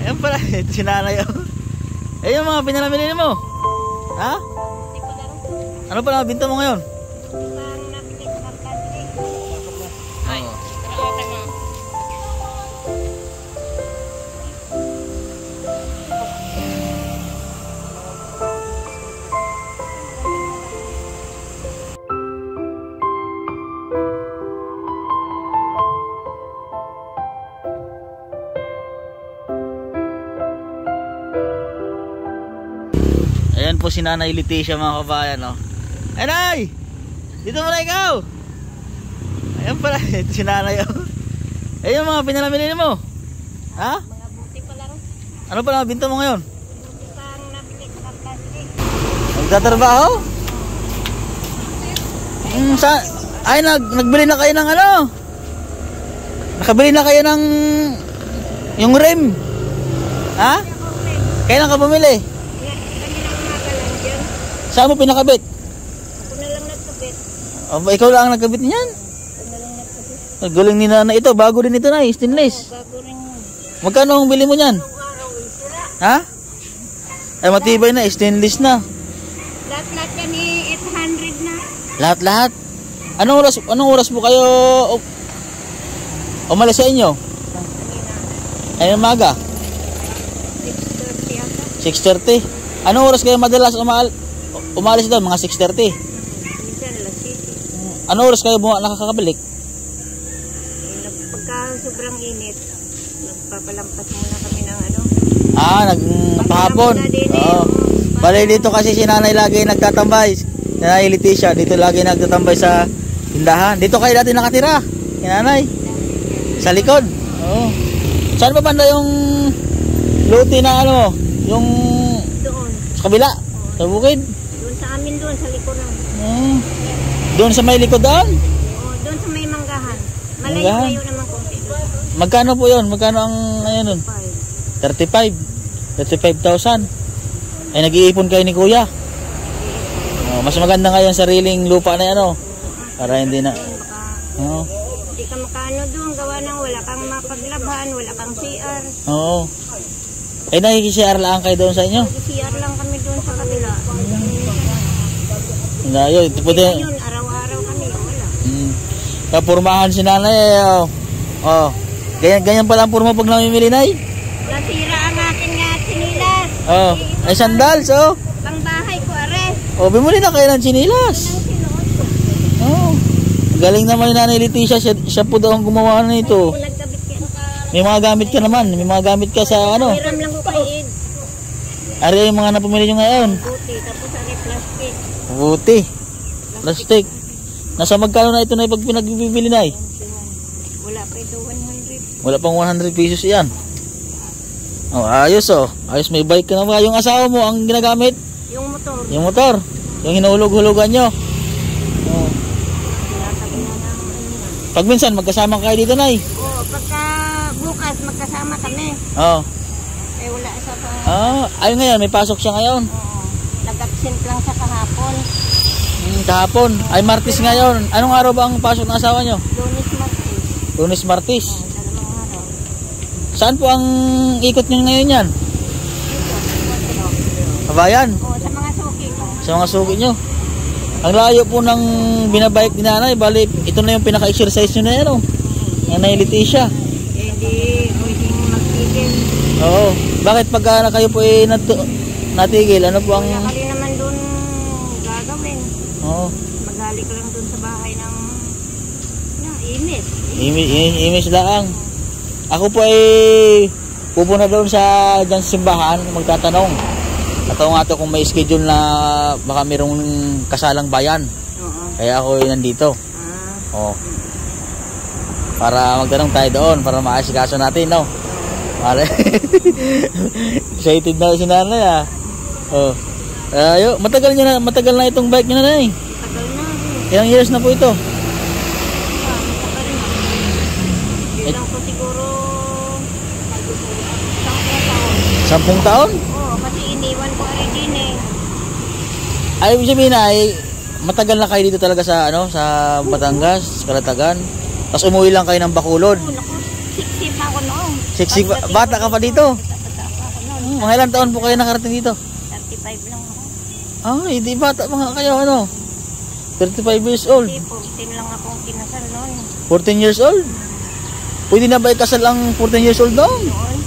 Ayan pala, ito si nanay. Eh yung mga pinalamili mo. Ha? Ano pala binta mo ngayon? Ay, okay na. Ayan po si Nanay Leticia mga kabayan, no? Nanay! Dito mo na ikaw! Ayan pala, ito si nanay. Eh yung mga pinalamili mo. Ha? Mga buti pa lang. Ano pala binta mo ngayon? Buti pang nabili sa plastic. Nagtatrabaho? Ay, nagbili na kayo ng ano? Nakabili na kayo ng yung rim? Ha? Kailan ka bumili? Saan mo pinakabit? Ako na lang nagkabit. Ikaw lang ang nagkabit niyan? Ako na lang nagkabit. Galing ni Nana ito. Bago din ito na, stainless. Bago rin yun. Magkano ang bili mo niyan? Araw sila. Ha? Ay matibay na, stainless na. Lahat-lahat yan 800 na. Lahat-lahat. Anong oras mo kayo umalis sa inyo? Ay umaga? 6:30 ata. 6:30. Anong oras kayo madalas umalis doon? Mga 6:30. Minsan alas 7. Anong oras kayo nakakabalik? Pagka sobrang init, nagpapalampas muna kami ng ano. Nagpahapon. Oo. Bale dito kasi si nanay lagi nagtatambay. Nanay Leticia, dito lagi nagtatambay sa tindahan. Dito kayo dati nakatira. Si nanay. Sa likod. Oo. Saan pa banda yung luti na ano? Yung Doon. sa kabila? Sa bukid? Doon sa amin doon, sa likuran. Doon sa may likod doon? Oo, doon sa may manggahan. Malayo-layo naman konti doon. Magkano po yun? Magkano ang ano nun? 35. 35,000. Ay nag-iipon kayo ni kuya. Mas maganda nga yung sariling lupa na yan, para hindi na. Hindi ka makaano doon, gawa ng wala kang mapaglabhan, wala kang CR. Oo. Ay nakikisiar lang kayo doon sa inyo? CR lang kami doon sa kabila. Ngayon, ito po din. Ngayon, araw-araw kami, wala. Kapurmahan si nanay. Ganyan pala ang purma pag namimili na. Nasira ang akin nga sinilas. Ay sandals, Pangbahay ko, are. Bumili na kayo ng sinilas. Galing naman ni Nanay Leticia, siya po daw ang gumawa na ito. Nagkabit ka. May mga gamit ka naman, may mga gamit ka sa ano. Hiram lang ko kay Ed. Ari yung mga napamili nyo ngayon. Buti, tapos are plastic. Buti. Plastic. Nasa magkano na ito na pag pinagbibili na Wala pa ito 100. Wala pang 100 pesos yan. Ayos Ayos, may bike ka na. Yung asawa mo ang ginagamit? Yung motor. Yung motor. Yung hinahulog-hulugan nyo. Pag minsan magkasama kayo dito, Nay. Oo, pagka bukas magkasama kami. Oo. Wala sa pa. Ayun ngayon, may pasok siya ngayon. Oo. Nag-absent lang sa kahapon. Kahapon. Ay, Martes ngayon. Anong araw ba ang pasok ng asawa nyo? Lunes, Martes. Lunes, Martes. Dalawang araw. Saan po ang ikot nyo ngayon yan? Kabayan? Oo, sa mga suki ko. Sa mga suki nyo. Ang layo po ng binabike ni nanay. Bali, ito na yung pinaka-exercise nyo na yan, Nanay Leticia. Di pwedeng magtigil. Oo. Bakit pagka kayo po natigil? Ano po ang... Wala ka rin naman doon gagawin. Oo. Maghalik lang doon sa bahay ng imis. Imis lang. Ako po ay pupunta doon dyan sa simbahan, magtatanong. At nga kung may schedule na baka mayroong kasalang bayan. Oo. Kaya ako ay nandito. Para magtanong tayo doon, para maasikaso natin, Pare. Excited na si nanay, matagal na itong bike niyo na, Nay. Tagal na. Ilang years na po ito? Bilang ko siguro 10 taon? Oo, kasi iniwan ko rin din Ay, ibig sabihin ay matagal na kayo dito talaga sa sa Batangas, Kalatagan. Tapos umuwi lang kayo ng Bacolod. Oo, naku, siksik pa ako noon. Siksik, bata ka pa dito? Mga ilang taon po kayo nakarating dito? 35 lang ako. Hindi bata pa nga kayo, ano? 35 years old. Kasi 14 lang akong kinasal noon. 14 years old? Pwede na ba ikasal ang 14 years old noon? Noon?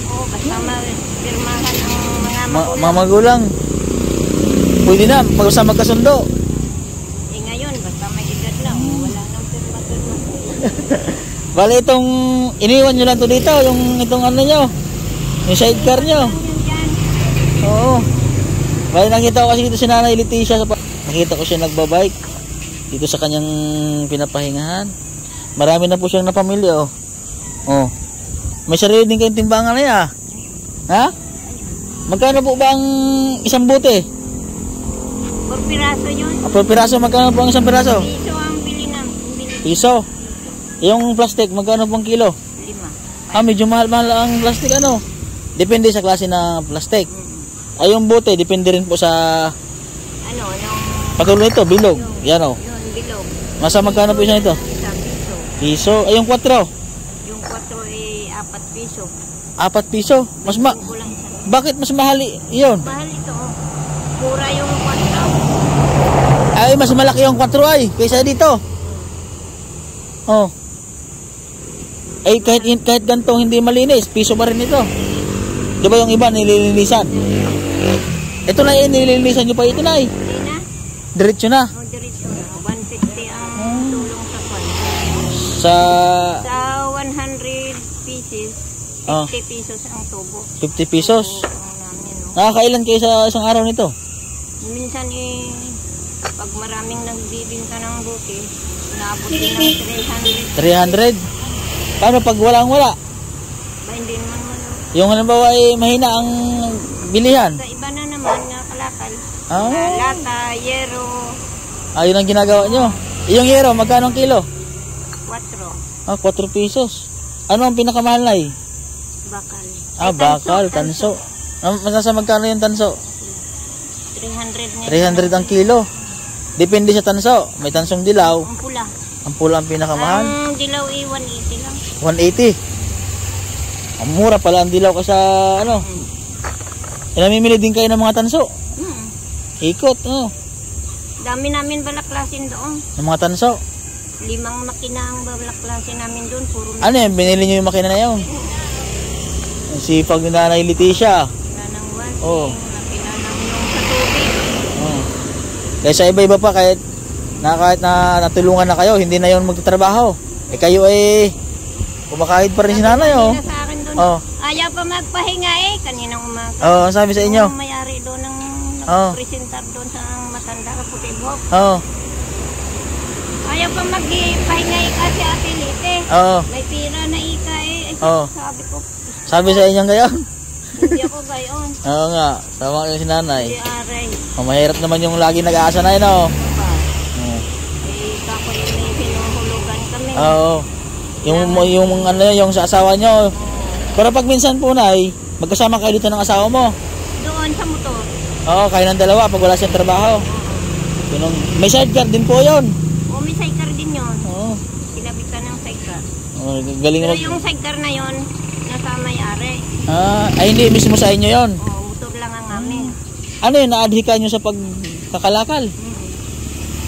Oo, basta mapirmahan ang mga magulang. Mga magulang. Pwede na, magkasundo. Ngayon, basta may edad na, wala nang pirma-pirma. Bale, itong iniwan nyo lang to dito, itong ano nyo, yung sidecar nyo. Oo. Bale, nakita ko kasi dito si Nanay Leticia, nakita ko siya nagbabike dito sa kanyang pinapahingahan. Marami na po siyang napamilya, oh. Oh. May sarili din kayong timbangan na yan. Ha? Magkano po ba ang isang bote? 4 piraso yun. 4 piraso, magkano po ang isang piraso? Piso ang bili ng Piso. Yung plastic, magkano po ang kilo? 5. Medyo mahal-mahal ang plastic, ano? Depende sa klase ng plastic. Ay, yung bote, depende rin po sa ano, nung patuloy nito, bilog. Yan, oh. yun, bilog. Masa magkano po isa nito? Isang piso. Piso. Ay, yung 4. Yung 4 ay 4 piso. 4 piso. Kulang siya. Bakit mas mahal yun? Mahal ito, oh. Pura yung 4. Ay, mas malaki yung 4 ay, kaysa dito. Oh. Ay, kahit ganito hindi malinis, piso pa rin ito. Di ba yung iba nililinisan? Ito na yun, nililinisan nyo pa ito na eh. Hindi na. Diretso na. O, diretso na. 150 ang tulong sa kwan. Sa Sa 100 pieces, 50 pesos ang tubo. 50 pesos. Ang namin, no? Nakakailan kayo sa isang araw nito? Minsan pag maraming nagbibinta ng buti, naabot din ng 300. 300? Paano pag walang-wala? Ba, hindi naman malo. Yung halimbawa ay mahina ang bilihan. Sa iba na naman nga kalakal. Ah. Lata, yero, Ayun ang ginagawa nyo. Yung yero, magkano ang kilo? 4. 4 pesos. Ano ang pinakamahal na eh? Bakal. Bakal, tanso. Masasa magkano yung tanso? 300 nga. 300 ang kilo. Depende sa tanso. May tansong dilaw. Ang pula. Ang pula ang pinakamahal. Ang dilaw ay 180 lang. 180. Ang mura pala ang dilaw kasi ano. Namimili din kayo ng mga tanso. Ikot, oh. Dami namin balaklasin doon. Ng mga tanso. 5 makina ang balaklasin namin doon. Puro Ano yan? Binili nyo yung makina na yun? Ang sipag ni Nanay Leticia. ng washing. Oh. Pinanang yung sa tubig. Oh. Kaya sa iba-iba pa kahit na natulungan na kayo, hindi na yon magtatrabaho. Kayo kumakahid pa rin si Nanay, oh. Sa akin doon. Oh. Ayaw pa magpahinga kaninang umaga. Oh, ang sabi sa inyo. Yung may-ari doon ng Oh. nagpresentar doon sa matanda ka puti buhok. Oh. Ayaw pa magpahinga kasi Ate Lite. Oh. May pira na ika Oh. Sabi ko, Sabi sa inyo gayon. hindi ako gayon. Oo nga, tama kayo si Nanay. Si Aray. Mahirap naman yung lagi nag-aasa na yun, oh. Diba? Kako yun may pinuhulugan kami. Oo. Yung ano yung sa asawa nyo. Pero pag minsan po, Nay, magkasama kayo dito ng asawa mo. Doon sa motor. Oo, kayo ng dalawa pag wala siyang trabaho. May sidecar din po yun. O may sidecar din yun. Oo. Sinabitan ng sidecar. Galing Pero mo. yung sidecar na yun, nasa may-ari. Ay hindi mismo sa inyo yon. O, motor lang ang amin. Ano yun, naadhika nyo sa pagkakalakal?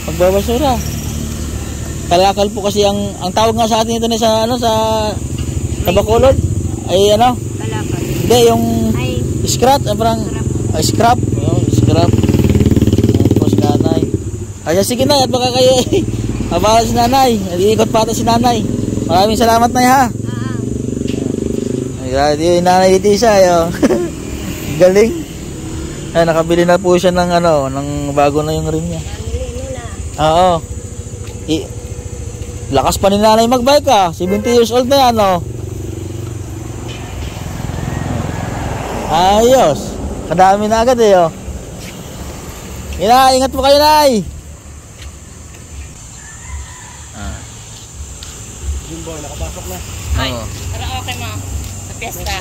Pagbabasura. Kalakal po kasi ang tawag nga sa atin ito na sa Bacolod ay ano? Kalakal. Hindi, yung Ay, scrap, parang scrap. Yung scrap. Po si Nanay. Ay, sige na, at baka kayo abala si Nanay. Iikot pa ito si Nanay. Maraming salamat, Nay, ha. Ay, yung Nanay Leticia, yo. Galing. Ay, nakabili na po siya ng ng bago na yung rim niya. namili mo na. Oo. Lakas pa ni Nanay magbike, 70 years old na yan, oh. Ayos. Kadami na agad, oh. Ingat po kayo, Nay. Jimbo, nakapasok na. Ay, para okay mo. Sa piyesta.